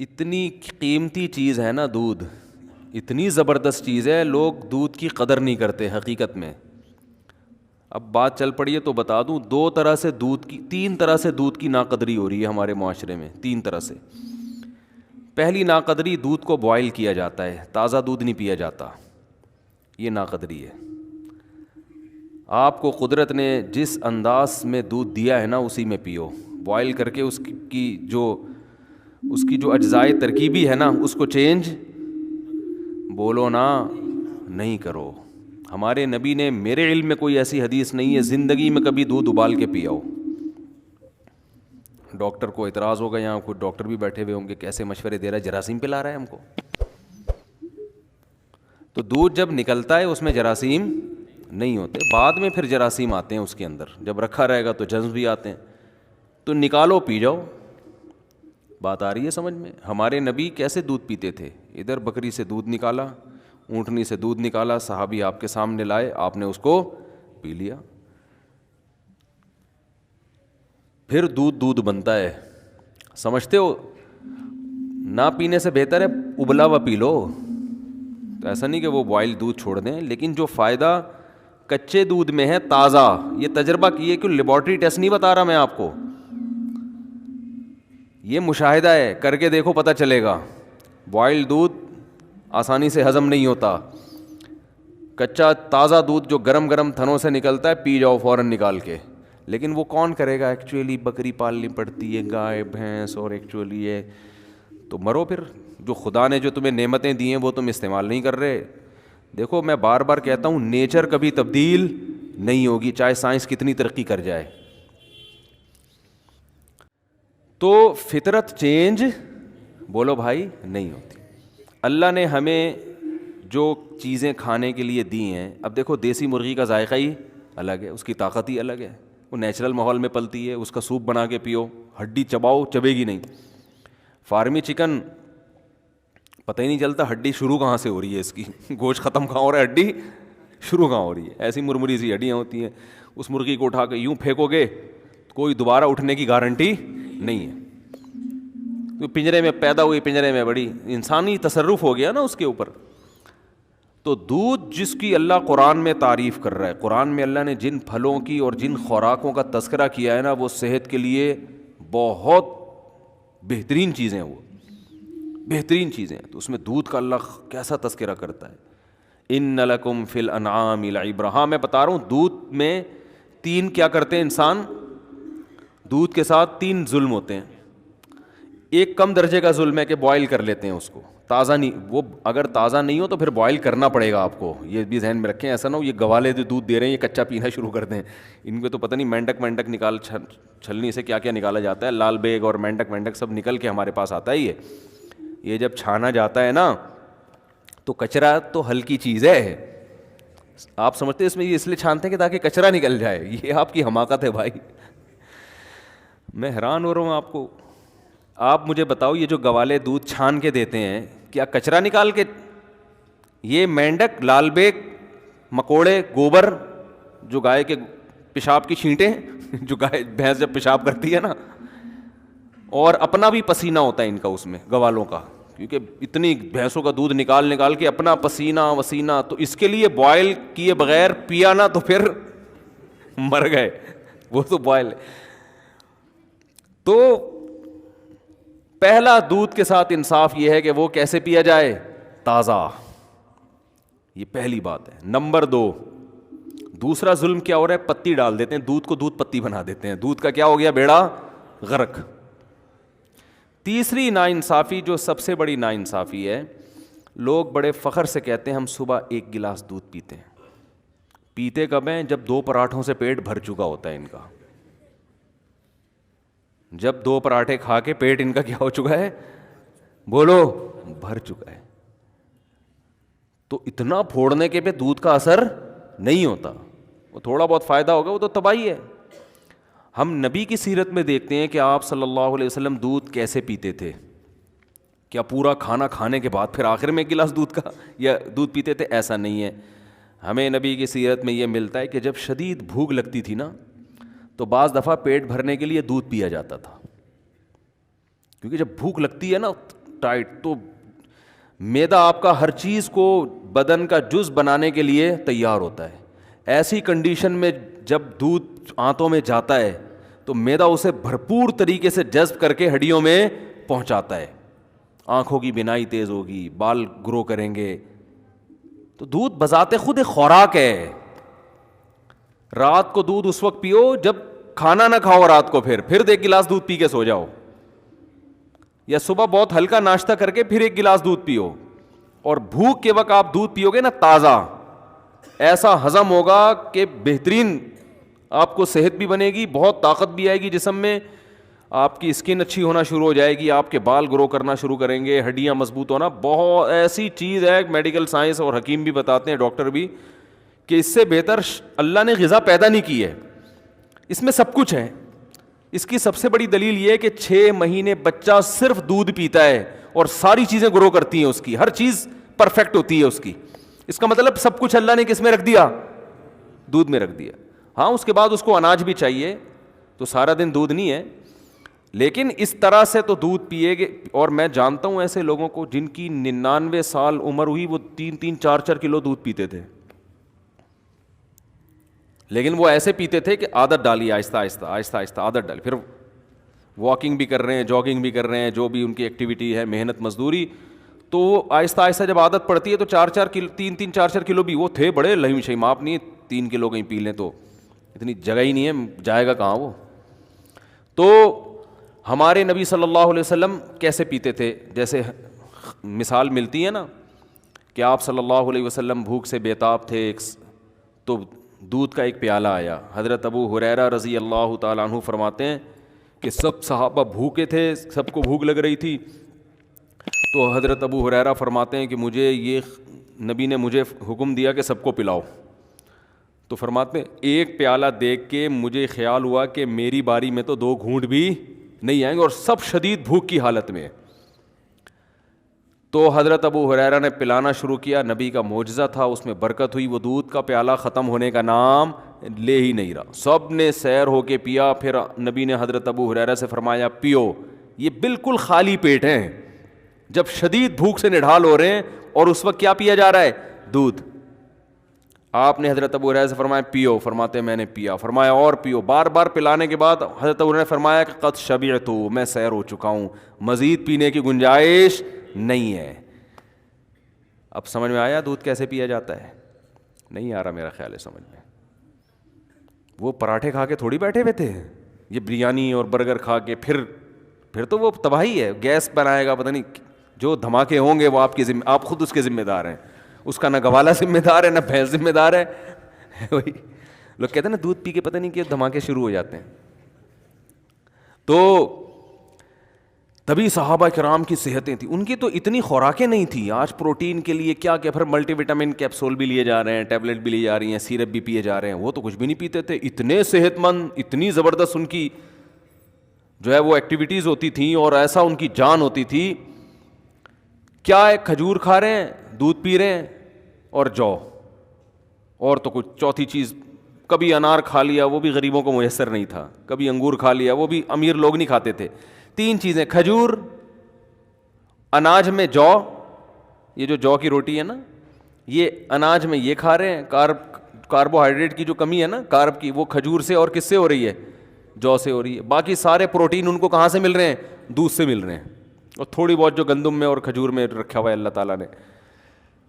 اتنی قیمتی چیز ہے نا دودھ، اتنی زبردست چیز ہے، لوگ دودھ کی قدر نہیں کرتے حقیقت میں. اب بات چل پڑی ہے تو بتا دوں، تین طرح سے دودھ کی ناقدری ہو رہی ہے ہمارے معاشرے میں، تین طرح سے. پہلی ناقدری، دودھ کو بوائل کیا جاتا ہے، تازہ دودھ نہیں پیا جاتا، یہ ناقدری ہے. آپ کو قدرت نے جس انداز میں دودھ دیا ہے نا اسی میں پیو. بوائل کر کے اس کی جو اجزائے ترکیبی ہے نا اس کو چینج بولو نا نہیں کرو. ہمارے نبی نے، میرے علم میں کوئی ایسی حدیث نہیں ہے زندگی میں کبھی دودھ ابال کے پیا ہو. ڈاکٹر کو اعتراض ہوگا، یہاں کوئی ڈاکٹر بھی بیٹھے ہوئے ہوں گے، کیسے مشورے دے رہا ہے، جراثیم پلا رہا ہے ہم کو. تو دودھ جب نکلتا ہے اس میں جراثیم نہیں ہوتے، بعد میں پھر جراثیم آتے ہیں اس کے اندر، جب رکھا رہے گا تو جرمز بھی آتے ہیں. تو نکالو پی جاؤ. بات آ رہی ہے سمجھ میں؟ ہمارے نبی کیسے دودھ پیتے تھے؟ ادھر بکری سے دودھ نکالا، اونٹنی سے دودھ نکالا، صحابی آپ کے سامنے لائے، آپ نے اس کو پی لیا. پھر دودھ بنتا ہے، سمجھتے ہو؟ نہ پینے سے بہتر ہے ابلا ہوا پی لو. تو ایسا نہیں کہ وہ بوائل دودھ چھوڑ دیں، لیکن جو فائدہ کچے دودھ میں ہے تازہ، یہ تجربہ کیے کہ لیبارٹری ٹیسٹ نہیں بتا رہا میں آپ کو، یہ مشاہدہ ہے، کر کے دیکھو پتہ چلے گا. بوائل دودھ آسانی سے ہضم نہیں ہوتا. کچا تازہ دودھ جو گرم گرم تھنوں سے نکلتا ہے پی جاؤ فوراً نکال کے. لیکن وہ کون کرے گا؟ ایکچولی بکری پالنی پڑتی ہے، گائے بھینس، اور ایکچولی یہ تو مرو پھر. جو خدا نے جو تمہیں نعمتیں دی ہیں وہ تم استعمال نہیں کر رہے. دیکھو میں بار بار کہتا ہوں، نیچر کبھی تبدیل نہیں ہوگی چاہے سائنس کتنی ترقی کر جائے. تو فطرت چینج بولو بھائی نہیں ہوتی. اللہ نے ہمیں جو چیزیں کھانے کے لیے دی ہیں، اب دیکھو دیسی مرغی کا ذائقہ ہی الگ ہے، اس کی طاقت ہی الگ ہے. وہ نیچرل ماحول میں پلتی ہے، اس کا سوپ بنا کے پیو، ہڈی چباؤ چبے گی نہیں. فارمی چکن پتہ ہی نہیں چلتا ہڈی شروع کہاں سے ہو رہی ہے، اس کی گوشت ختم کہاں ہو رہا ہے، ہڈی شروع کہاں ہو رہی ہے. ایسی مرمری سی ہڈیاں ہوتی ہیں. اس مرغی کو اٹھا کے یوں پھینکو گے کوئی دوبارہ اٹھنے کی گارنٹی نہیں ہے. تو پنجرے میں پیدا ہوئی، پنجرے میں بڑی، انسانی تصرف ہو گیا نا اس کے اوپر. تو دودھ جس کی اللہ قرآن میں تعریف کر رہا ہے، قرآن میں اللہ نے جن پھلوں کی اور جن خوراکوں کا تذکرہ کیا ہے نا، وہ صحت کے لیے بہت بہترین چیزیں ہیں، وہ بہترین چیزیں ہیں. تو اس میں دودھ کا اللہ کیسا تذکرہ کرتا ہے. ان لکم فی الانعام لعبرہ. ہاں میں بتا رہا ہوں دودھ میں تین کیا کرتے ہیں انسان، دودھ کے ساتھ تین ظلم ہوتے ہیں. ایک کم درجے کا ظلم ہے کہ بوائل کر لیتے ہیں اس کو، تازہ نہیں. وہ اگر تازہ نہیں ہو تو پھر بوائل کرنا پڑے گا آپ کو، یہ بھی ذہن میں رکھیں. ایسا نہ ہو یہ گوالے جو دودھ دے رہے ہیں یہ کچا پینا شروع کر دیں. ان کو تو پتہ نہیں مینڈک نکال چھلنی سے کیا کیا نکالا جاتا ہے، لال بیگ اور مینڈک سب نکل کے ہمارے پاس آتا ہے. یہ جب چھانا جاتا ہے نا تو کچرا تو ہلکی چیز ہے، آپ سمجھتے اس میں یہ اس لیے چھانتے ہیں کہ تاکہ کچرا نکل جائے. یہ آپ کی حماقت ہے بھائی. میں حیران ہو رہا ہوں آپ کو. آپ مجھے بتاؤ یہ جو گوالے دودھ چھان کے دیتے ہیں کیا کچرا نکال کے؟ یہ مینڈک، لال بیگ، مکوڑے، گوبر، جو گائے کے پیشاب کی چھینٹیں جو گائے بھینس جب پیشاب کرتی ہے نا، اور اپنا بھی پسینہ ہوتا ہے ان کا اس میں گوالوں کا، کیونکہ اتنی بھینسوں کا دودھ نکال کے اپنا پسینہ وسینہ. تو اس کے لیے بوائل کیے بغیر پیا نا تو پھر مر گئے. وہ تو بوائل. تو پہلا دودھ کے ساتھ انصاف یہ ہے کہ وہ کیسے پیا جائے؟ تازہ. یہ پہلی بات ہے. نمبر 2، دوسرا ظلم کیا ہو رہا ہے؟ پتی ڈال دیتے ہیں دودھ کو، دودھ پتی بنا دیتے ہیں. دودھ کا کیا ہو گیا؟ بیڑا غرق. تیسری ناانصافی، جو سب سے بڑی ناانصافی ہے، لوگ بڑے فخر سے کہتے ہیں ہم صبح 1 گلاس دودھ پیتے ہیں. پیتے کب ہیں؟ جب 2 پراٹھوں سے پیٹ بھر چکا ہوتا ہے ان کا. جب 2 پراٹھے کھا کے پیٹ ان کا کیا ہو چکا ہے؟ بولو، بھر چکا ہے. تو اتنا پھوڑنے کے پہ دودھ کا اثر نہیں ہوتا. وہ تھوڑا بہت فائدہ ہوگا، وہ تو تباہی ہے. ہم نبی کی سیرت میں دیکھتے ہیں کہ آپ صلی اللہ علیہ وسلم دودھ کیسے پیتے تھے. کیا پورا کھانا کھانے کے بعد پھر آخر میں 1 گلاس دودھ کا یا دودھ پیتے تھے؟ ایسا نہیں ہے. ہمیں نبی کی سیرت میں یہ ملتا ہے کہ جب شدید بھوک لگتی تھی نا تو بعض دفعہ پیٹ بھرنے کے لیے دودھ پیا جاتا تھا. کیونکہ جب بھوک لگتی ہے نا ٹائٹ. تو معدہ آپ کا ہر چیز کو بدن کا جز بنانے کے لیے تیار ہوتا ہے. ایسی کنڈیشن میں جب دودھ آنتوں میں جاتا ہے تو معدہ اسے بھرپور طریقے سے جذب کر کے ہڈیوں میں پہنچاتا ہے. آنکھوں کی بینائی تیز ہوگی, بال گرو کریں گے. تو دودھ بذات خود ایک خوراک ہے. رات کو دودھ اس وقت پیو جب کھانا نہ کھاؤ, رات کو پھر 1 گلاس دودھ پی کے سو جاؤ, یا صبح بہت ہلکا ناشتہ کر کے پھر 1 گلاس دودھ پیو. اور بھوک کے وقت آپ دودھ پیو گے نا تازہ, ایسا ہضم ہوگا کہ بہترین آپ کو صحت بھی بنے گی, بہت طاقت بھی آئے گی جسم میں, آپ کی اسکن اچھی ہونا شروع ہو جائے گی, آپ کے بال گرو کرنا شروع کریں گے, ہڈیاں مضبوط ہونا. بہت ایسی چیز ہے, میڈیکل سائنس اور حکیم بھی بتاتے ہیں, ڈاکٹر بھی, کہ اس سے بہتر اللہ نے غذا پیدا نہیں کی ہے. اس میں سب کچھ ہے. اس کی سب سے بڑی دلیل یہ ہے کہ 6 مہینے بچہ صرف دودھ پیتا ہے اور ساری چیزیں گرو کرتی ہیں, اس کی ہر چیز پرفیکٹ ہوتی ہے اس کی. اس کا مطلب سب کچھ اللہ نے کس میں رکھ دیا؟ دودھ میں رکھ دیا. ہاں اس کے بعد اس کو اناج بھی چاہیے, تو سارا دن دودھ نہیں ہے, لیکن اس طرح سے تو دودھ پیے گے. اور میں جانتا ہوں ایسے لوگوں کو جن کی 99 سال عمر ہوئی, وہ 3-3, 4-4 کلو دودھ پیتے تھے, لیکن وہ ایسے پیتے تھے کہ عادت ڈالی, آہستہ آہستہ آہستہ آہستہ عادت ڈالی. پھر واکنگ بھی کر رہے ہیں, جاگنگ بھی کر رہے ہیں, جو بھی ان کی ایکٹیویٹی ہے, محنت مزدوری, تو آہستہ آہستہ جب عادت پڑتی ہے تو 3-3, 4-4 کلو بھی. وہ تھے بڑے لہیم شہیم, آپ نہیں 3 کلو کہیں پی لیں تو اتنی جگہ ہی نہیں ہے, جائے گا کہاں وہ. تو ہمارے نبی صلی اللہ علیہ وسلم کیسے پیتے تھے؟ جیسے مثال ملتی ہے نا کہ آپ صلی اللہ علیہ وسلم بھوک سے بیتاب تھے, تو دودھ کا ایک پیالہ آیا. حضرت ابو ہریرہ رضی اللہ تعالیٰ عنہ فرماتے ہیں کہ سب صحابہ بھوکے تھے, سب کو بھوک لگ رہی تھی. تو حضرت ابو ہریرہ فرماتے ہیں کہ نبی نے مجھے حکم دیا کہ سب کو پلاؤ. تو فرماتے ہیں ایک پیالہ دیکھ کے مجھے خیال ہوا کہ میری باری میں تو 2 گھونٹ بھی نہیں آئیں گے, اور سب شدید بھوک کی حالت میں. تو حضرت ابو ہریرہ نے پلانا شروع کیا. نبی کا معجزہ تھا, اس میں برکت ہوئی. وہ دودھ کا پیالہ ختم ہونے کا نام لے ہی نہیں رہا. سب نے سیر ہو کے پیا. پھر نبی نے حضرت ابو ہریرہ سے فرمایا پیو. یہ بالکل خالی پیٹ ہیں, جب شدید بھوک سے نڈھال ہو رہے ہیں, اور اس وقت کیا پیا جا رہا ہے؟ دودھ. آپ نے حضرت ابو ہریرہ سے فرمایا پیو. فرماتے ہیں میں نے پیا. فرمایا اور پیو. بار بار پلانے کے بعد حضرت ابو ہریرہ نے فرمایا کہ قد شبعت, میں سیر ہو چکا ہوں, مزید پینے کی گنجائش نہیں ہے. اب سمجھ میں آیا دودھ کیسے پیا جاتا ہے؟ نہیں آ رہا میرا خیال ہے سمجھ میں. وہ پراٹھے کھا کے تھوڑی بیٹھے ہوئے تھے, یہ بریانی اور برگر کھا کے پھر تو وہ تباہی ہے. گیس بنائے گا, پتہ نہیں جو دھماکے ہوں گے وہ آپ خود اس کے ذمہ دار ہیں. اس کا نہ گوالا ذمہ دار ہے, نہ بھینس ذمہ دار ہے. وہی لوگ کہتے ہیں نا دودھ پی کے پتہ نہیں کہ دھماکے شروع ہو جاتے ہیں. تو تبھی صحابہ کرام کی صحتیں تھیں. ان کی تو اتنی خوراکیں نہیں تھیں. آج پروٹین کے لیے کیا پھر ملٹی وٹامن کیپسول بھی لیے جا رہے ہیں, ٹیبلٹ بھی لی جا رہی ہیں, سیرپ بھی پیے جا رہے ہیں. وہ تو کچھ بھی نہیں پیتے تھے. اتنے صحت مند, اتنی زبردست ان کی جو ہے وہ ایکٹیویٹیز ہوتی تھیں, اور ایسا ان کی جان ہوتی تھی. کیا ہے, کھجور کھا رہے ہیں, دودھ پی رہے ہیں, اور جو اور تو کچھ چوتھی چیز. کبھی انار کھا لیا, وہ بھی غریبوں کو میسر نہیں تھا. کبھی انگور کھا لیا, وہ بھی امیر لوگ نہیں کھاتے تھے. 3 چیزیں, کھجور, اناج میں جو, یہ جو جو کی روٹی ہے نا, یہ اناج میں یہ کھا رہے ہیں. کاربوہائیڈریٹ کی جو کمی ہے نا, کارب کی, وہ کھجور سے اور کس سے ہو رہی ہے؟ جو سے ہو رہی ہے. باقی سارے پروٹین ان کو کہاں سے مل رہے ہیں؟ دودھ سے مل رہے ہیں. اور تھوڑی بہت جو گندم میں اور کھجور میں رکھا ہوا ہے اللہ تعالیٰ نے,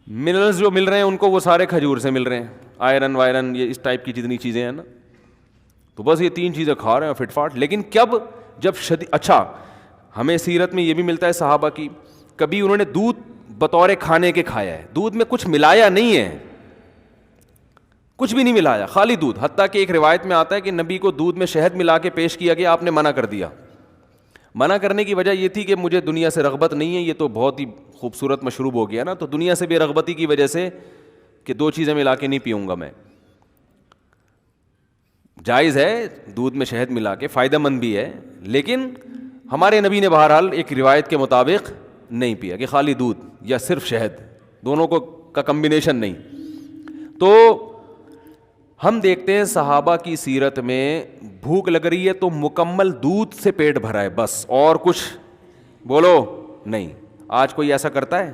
منرلز جو مل رہے ہیں ان کو وہ سارے کھجور سے مل رہے ہیں. آئرن وائرن, یہ اس ٹائپ کی جتنی چیزیں ہیں نا, تو بس یہ 3 چیزیں کھا رہے ہیں فٹ فاٹ. لیکن جب اچھا, ہمیں سیرت میں یہ بھی ملتا ہے صحابہ کی, کبھی انہوں نے دودھ بطور کھانے کے کھایا ہے. دودھ میں کچھ ملایا نہیں ہے, کچھ بھی نہیں ملایا, خالی دودھ. حتیٰ کہ ایک روایت میں آتا ہے کہ نبی کو دودھ میں شہد ملا کے پیش کیا گیا, آپ نے منع کر دیا. منع کرنے کی وجہ یہ تھی کہ مجھے دنیا سے رغبت نہیں ہے, یہ تو بہت ہی خوبصورت مشروب ہو گیا نا, تو دنیا سے بے رغبتی کی وجہ سے کہ 2 چیزیں ملا کے نہیں پیوں گا میں. جائز ہے دودھ میں شہد ملا کے, فائدہ مند بھی ہے, لیکن ہمارے نبی نے بہرحال ایک روایت کے مطابق نہیں پیا کہ خالی دودھ یا صرف شہد, دونوں کا کمبینیشن نہیں. تو ہم دیکھتے ہیں صحابہ کی سیرت میں بھوک لگ رہی ہے تو مکمل دودھ سے پیٹ بھرا ہے بس, اور کچھ بولو نہیں. آج کوئی ایسا کرتا ہے؟